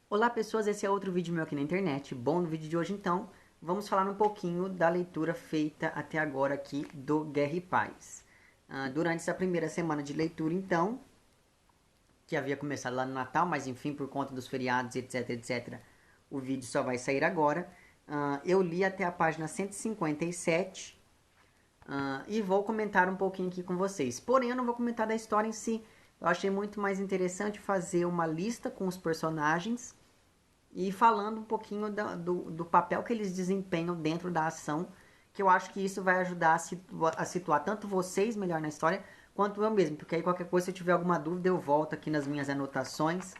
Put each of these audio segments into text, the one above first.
Olá pessoas, esse é outro vídeo meu aqui na internet. Bom, no vídeo de hoje então, vamos falar um pouquinho da leitura feita até agora aqui do Guerra e Paz. Durante essa primeira semana de leitura então, que havia começado lá no Natal, mas enfim, por conta dos feriados, etc, etc, o vídeo só vai sair agora. Eu li até a página 157 e vou comentar um pouquinho aqui com vocês. Porém, eu não vou comentar da história em si. Eu achei muito mais interessante fazer uma lista com os personagens e falando um pouquinho do papel que eles desempenham dentro da ação, que eu acho que isso vai ajudar a situar tanto vocês melhor na história, quanto eu mesmo, porque aí qualquer coisa, se eu tiver alguma dúvida, eu volto aqui nas minhas anotações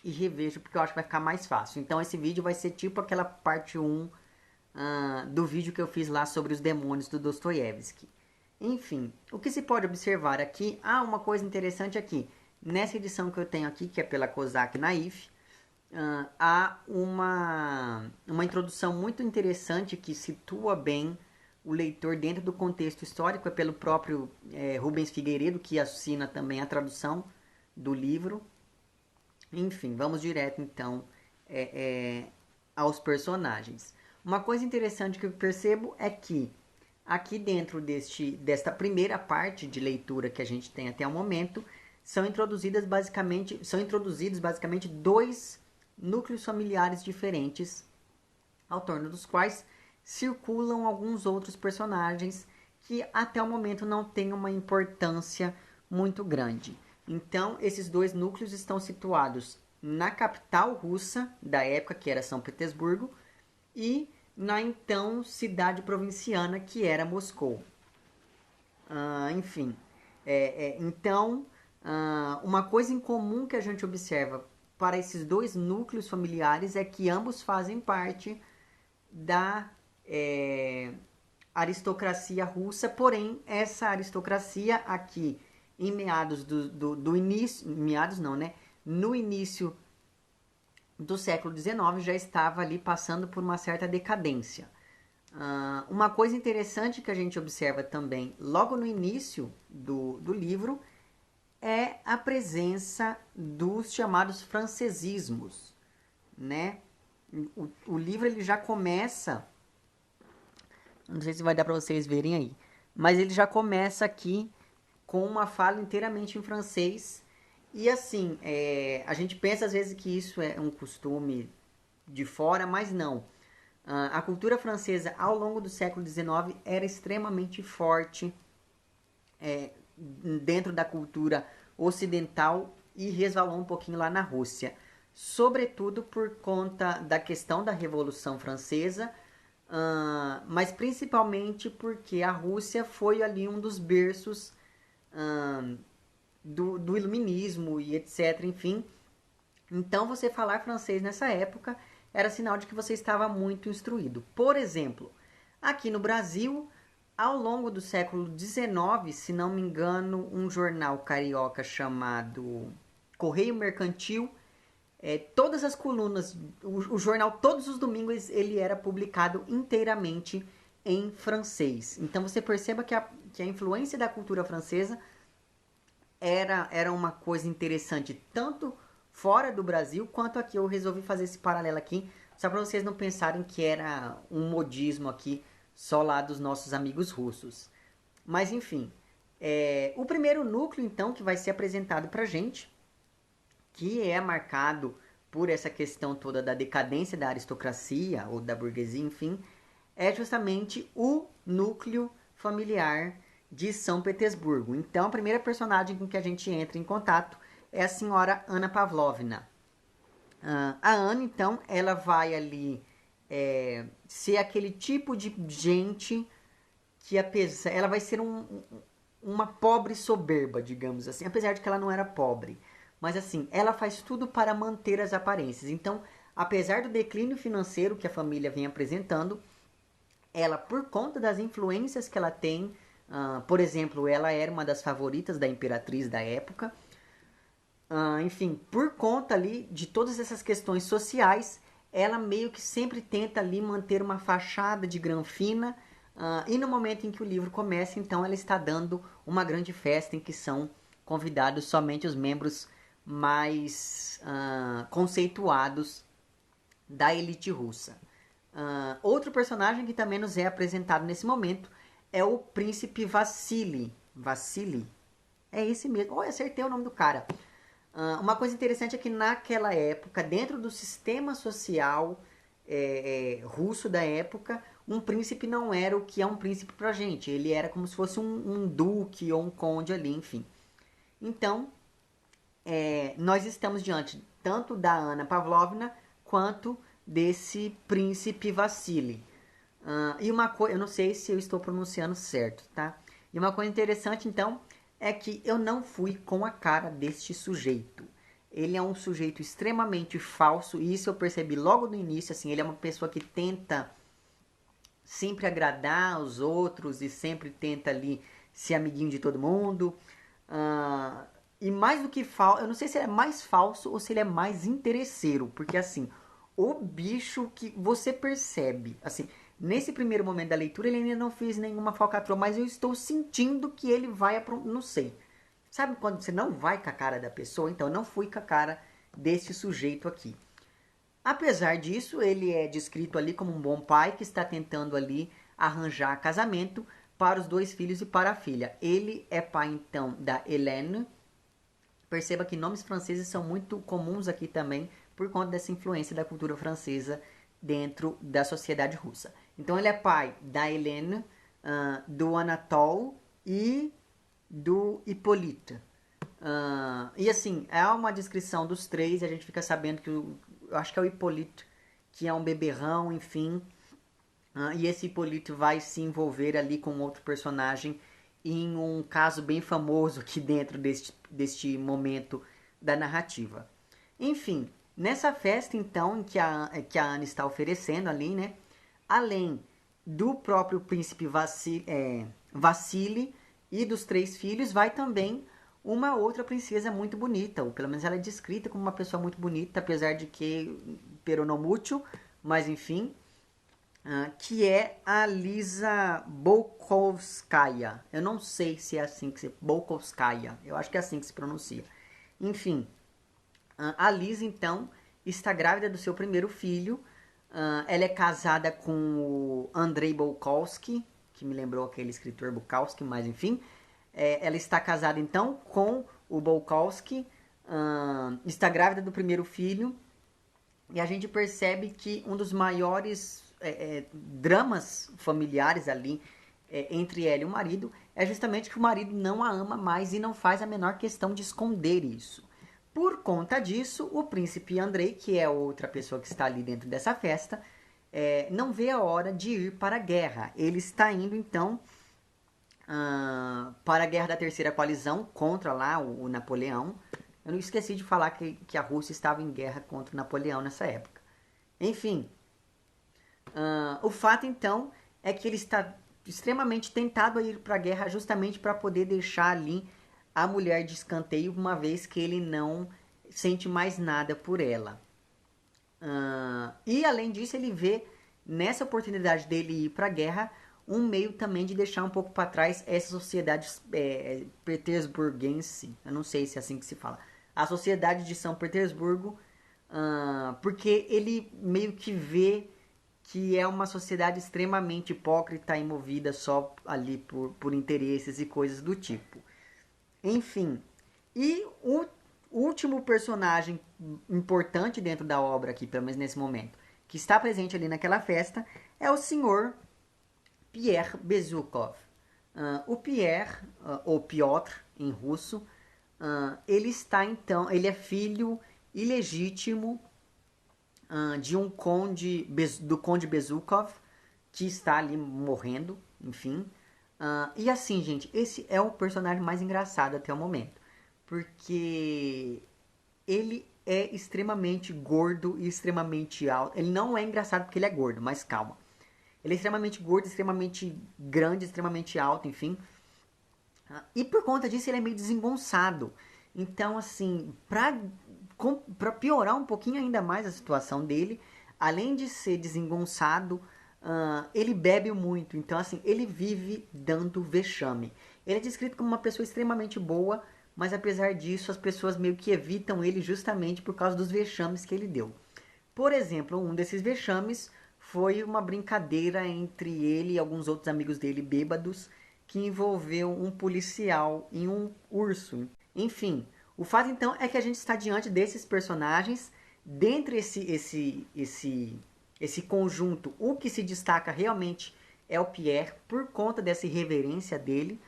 e revejo, porque eu acho que vai ficar mais fácil. Então esse vídeo vai ser tipo aquela parte 1 do vídeo que eu fiz lá sobre os demônios do Dostoiévski. Enfim, o que se pode observar aqui, uma coisa interessante aqui, nessa edição que eu tenho aqui, que é pela Kozak Naif, há uma introdução muito interessante que situa bem o leitor dentro do contexto histórico, é pelo próprio Rubens Figueiredo, que assina também a tradução do livro. Enfim, vamos direto então aos personagens. Uma coisa interessante que eu percebo é que aqui dentro desta primeira parte de leitura que a gente tem até o momento, são introduzidos basicamente dois núcleos familiares diferentes, ao torno dos quais circulam alguns outros personagens que até o momento não têm uma importância muito grande. Então, esses dois núcleos estão situados na capital russa da época, que era São Petersburgo, e na então cidade provinciana, que era Moscou. Enfim, então, uma coisa em comum que a gente observa para esses dois núcleos familiares é que ambos fazem parte da aristocracia russa, porém, essa aristocracia aqui, em meados do início, meados não, né? No início do século XIX, já estava ali passando por uma certa decadência. Uma coisa interessante que a gente observa também logo no início do livro é a presença dos chamados francesismos, né? O livro ele já começa, não sei se vai dar para vocês verem aí, mas ele já começa aqui com uma fala inteiramente em francês. E assim, a gente pensa às vezes que isso é um costume de fora, mas não. A cultura francesa ao longo do século XIX era extremamente forte dentro da cultura ocidental e resvalou um pouquinho lá na Rússia. Sobretudo por conta da questão da Revolução Francesa, mas principalmente porque a Rússia foi ali um dos berços do iluminismo e etc. Enfim, então você falar francês nessa época era sinal de que você estava muito instruído. Por exemplo, aqui no Brasil, ao longo do século XIX, se não me engano, um jornal carioca chamado Correio Mercantil, todas as colunas, o jornal todos os domingos ele era publicado inteiramente em francês. Então você perceba que a influência da cultura francesa era uma coisa interessante, tanto fora do Brasil, quanto aqui. Eu resolvi fazer esse paralelo aqui, só para vocês não pensarem que era um modismo aqui, só lá dos nossos amigos russos. Mas enfim, o primeiro núcleo, então, que vai ser apresentado para gente, que é marcado por essa questão toda da decadência da aristocracia, ou da burguesia, enfim, é justamente o núcleo familiar de São Petersburgo. Então, a primeira personagem com que a gente entra em contato é a senhora Anna Pavlovna. A Anna, então, ela vai ali ser aquele tipo de gente que, apesar, ela vai ser uma pobre soberba, digamos assim, apesar de que ela não era pobre. Mas assim, ela faz tudo para manter as aparências. Então, apesar do declínio financeiro que a família vem apresentando, ela, por conta das influências que ela tem, por exemplo, ela era uma das favoritas da imperatriz da época. Enfim, por conta ali de todas essas questões sociais, ela meio que sempre tenta ali manter uma fachada de granfina. E no momento em que o livro começa, então ela está dando uma grande festa em que são convidados somente os membros mais conceituados da elite russa. Outro personagem que também nos é apresentado nesse momento é o príncipe Vassili. Vassili? É esse mesmo. Oh, eu acertei o nome do cara. Uma coisa interessante é que naquela época, dentro do sistema social russo da época, um príncipe não era o que é um príncipe pra gente. Ele era como se fosse um duque ou um conde ali, enfim. Então, nós estamos diante tanto da Ana Pavlovna quanto desse príncipe Vassili. E uma coisa, eu não sei se eu estou pronunciando certo, tá? E uma coisa interessante, então, é que eu não fui com a cara deste sujeito. Ele é um sujeito extremamente falso, e isso eu percebi logo no início, assim, ele é uma pessoa que tenta sempre agradar os outros e sempre tenta ali ser amiguinho de todo mundo. E mais do que falso, eu não sei se ele é mais falso ou se ele é mais interesseiro, porque assim, o bicho que você percebe, assim, nesse primeiro momento da leitura ele ainda não fez nenhuma falcatrua, mas eu estou sentindo que ele vai, não sei. Sabe quando você não vai com a cara da pessoa? Então eu não fui com a cara desse sujeito aqui. Apesar disso, ele é descrito ali como um bom pai que está tentando ali arranjar casamento para os dois filhos e para a filha. Ele é pai então da Hélène. Perceba que nomes franceses são muito comuns aqui também por conta dessa influência da cultura francesa dentro da sociedade russa. Então ele é pai da Hélène, do Anatole e do Hippolyte. E assim, é uma descrição dos três, a gente fica sabendo que eu acho que é o Hippolyte, que é um beberrão, enfim. E esse Hippolyte vai se envolver ali com outro personagem em um caso bem famoso aqui dentro deste momento da narrativa. Enfim, nessa festa então que a Ana está oferecendo ali, né? Além do próprio príncipe Vassili e dos três filhos, vai também uma outra princesa muito bonita, ou pelo menos ela é descrita como uma pessoa muito bonita, apesar de que peronomútil, mas enfim, que é a Lisa Bolkovskaya. Eu não sei se é assim que se... Bolkovskaya, eu acho que é assim que se pronuncia. Enfim, a Lisa, então, está grávida do seu primeiro filho. Ela é casada com o Andrei Bolkowski, que me lembrou aquele escritor Bukowski, mas enfim. Ela está casada, então, com o Bolkowski. Está grávida do primeiro filho. E a gente percebe que um dos maiores dramas familiares ali entre ela e o marido é justamente que o marido não a ama mais e não faz a menor questão de esconder isso. Por conta disso, o príncipe Andrei, que é outra pessoa que está ali dentro dessa festa, não vê a hora de ir para a guerra. Ele está indo, então, para a guerra da Terceira Coalizão contra lá o Napoleão. Eu não esqueci de falar que a Rússia estava em guerra contra o Napoleão nessa época. Enfim, o fato então é que ele está extremamente tentado a ir para a guerra justamente para poder deixar ali a mulher de escanteio, uma vez que ele não sente mais nada por ela. E além disso, ele vê nessa oportunidade dele ir para a guerra um meio também de deixar um pouco para trás essa sociedade petersburguense. Eu não sei se é assim que se fala. A sociedade de São Petersburgo, porque ele meio que vê que é uma sociedade extremamente hipócrita e movida só ali por interesses e coisas do tipo. Enfim, e o último personagem importante dentro da obra aqui, pelo menos nesse momento, que está presente ali naquela festa, é o senhor Pierre Bezukhov. O Pierre, ou Piotr em russo, ele está então, ele é filho ilegítimo de um conde, do conde Bezukhov, que está ali morrendo, enfim. E assim, gente, esse é o personagem mais engraçado até o momento, porque ele é extremamente gordo e extremamente alto. Ele não é engraçado porque ele é gordo, mas calma. Ele é extremamente gordo, extremamente grande, extremamente alto, enfim. E por conta disso ele é meio desengonçado. Então, assim, pra piorar um pouquinho ainda mais a situação dele, além de ser desengonçado, ele bebe muito. Então, assim, ele vive dando vexame. Ele é descrito como uma pessoa extremamente boa, mas apesar disso as pessoas meio que evitam ele justamente por causa dos vexames que ele deu. Por exemplo, um desses vexames foi uma brincadeira entre ele e alguns outros amigos dele bêbados que envolveu um policial e um urso. Enfim, o fato então é que a gente está diante desses personagens. Dentre esse conjunto, o que se destaca realmente é o Pierre, por conta dessa irreverência dele.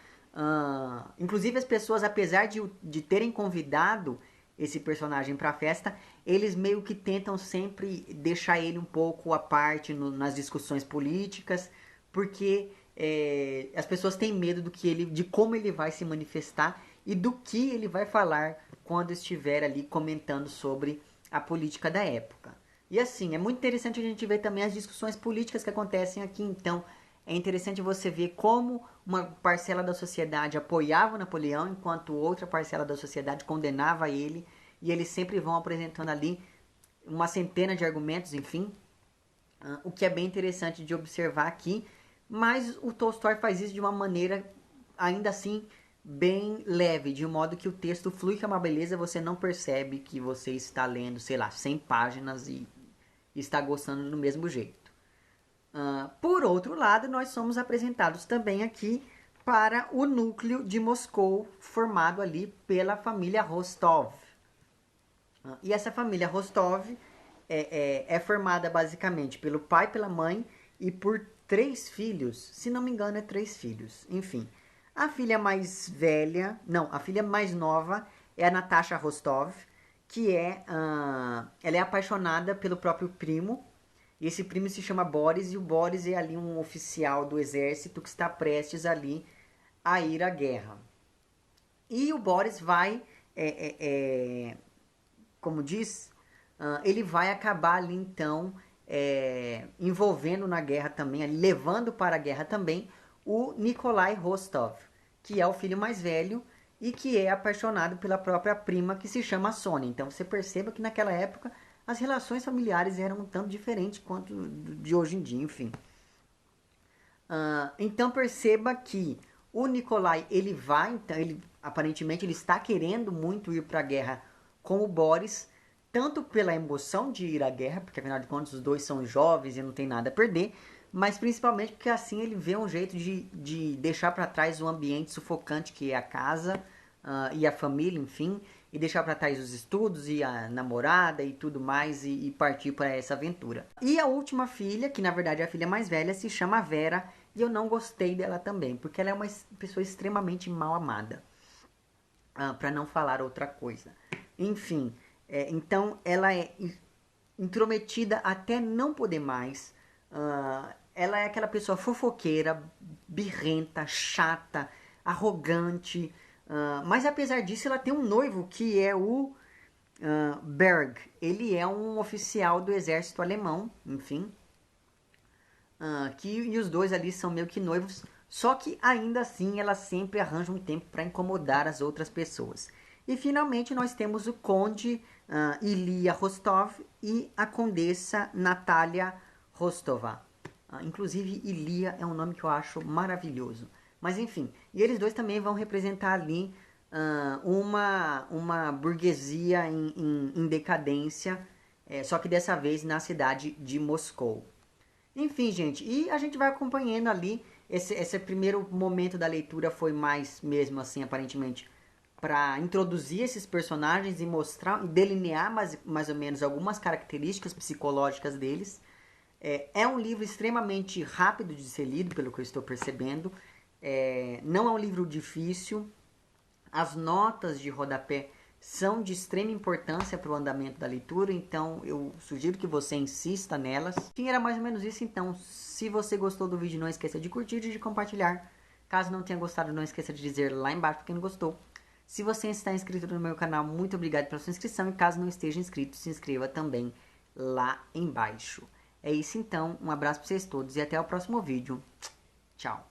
Inclusive as pessoas, apesar de terem convidado esse personagem para a festa, eles meio que tentam sempre deixar ele um pouco à parte nas discussões políticas, porque as pessoas têm medo de como ele vai se manifestar e do que ele vai falar quando estiver ali comentando sobre a política da época. E assim, é muito interessante a gente ver também as discussões políticas que acontecem aqui. Então, é interessante você ver como uma parcela da sociedade apoiava Napoleão, enquanto outra parcela da sociedade condenava ele. E eles sempre vão apresentando ali uma centena de argumentos, enfim. O que é bem interessante de observar aqui. Mas o Tolstói faz isso de uma maneira, ainda assim, bem leve, de um modo que o texto flui, que é uma beleza, você não percebe que você está lendo, sei lá, 100 páginas e está gostando do mesmo jeito. Por outro lado, nós somos apresentados também aqui para o núcleo de Moscou, formado ali pela família Rostov. E essa família Rostov é formada basicamente pelo pai, pela mãe e por 3 filhos. Se não me engano, é 3 filhos. Enfim, a filha mais velha, não, a filha mais nova é a Natasha Rostov, que ela é apaixonada pelo próprio primo. E esse primo se chama Boris, e o Boris é ali um oficial do exército que está prestes ali a ir à guerra. E o Boris vai, como diz, ele vai acabar ali então envolvendo na guerra também, levando para a guerra também o Nikolai Rostov, que é o filho mais velho e que é apaixonado pela própria prima, que se chama Sônia. Então você perceba que naquela época as relações familiares eram um tanto diferentes quanto de hoje em dia, enfim. Então perceba que o Nikolai, ele vai, então, aparentemente ele está querendo muito ir para a guerra com o Boris, tanto pela emoção de ir à guerra, porque afinal de contas os dois são jovens e não tem nada a perder, mas principalmente porque assim ele vê um jeito de deixar para trás o ambiente sufocante que é a casa e a família, enfim, e deixar para trás os estudos e a namorada e tudo mais e partir para essa aventura. E a última filha, que na verdade é a filha mais velha, se chama Vera, e eu não gostei dela também, porque ela é uma pessoa extremamente mal amada, para não falar outra coisa. Enfim, então ela é intrometida até não poder mais. Ela é aquela pessoa fofoqueira, birrenta, chata, arrogante. Mas apesar disso, ela tem um noivo que é o Berg. Ele é um oficial do exército alemão, enfim. E os dois ali são meio que noivos. Só que ainda assim ela sempre arranja um tempo para incomodar as outras pessoas. E finalmente nós temos o conde Ilia Rostov e a condessa Natalia Rostova. Inclusive Ilia é um nome que eu acho maravilhoso. Mas enfim, e eles dois também vão representar ali uma burguesia em decadência, só que dessa vez na cidade de Moscou. Enfim, gente, e a gente vai acompanhando ali. Esse primeiro momento da leitura foi mais mesmo assim, aparentemente, para introduzir esses personagens e mostrar e delinear mais ou menos algumas características psicológicas deles. É um livro extremamente rápido de ser lido, pelo que eu estou percebendo. Não é um livro difícil. As notas de rodapé são de extrema importância para o andamento da leitura, então eu sugiro que você insista nelas. Enfim, era mais ou menos isso. Então, se você gostou do vídeo, não esqueça de curtir e de compartilhar. Caso não tenha gostado, não esqueça de dizer lá embaixo para quem não gostou. Se você está inscrito no meu canal, muito obrigado pela sua inscrição. E caso não esteja inscrito, se inscreva também lá embaixo. É isso então, um abraço para vocês todos e até o próximo vídeo. Tchau!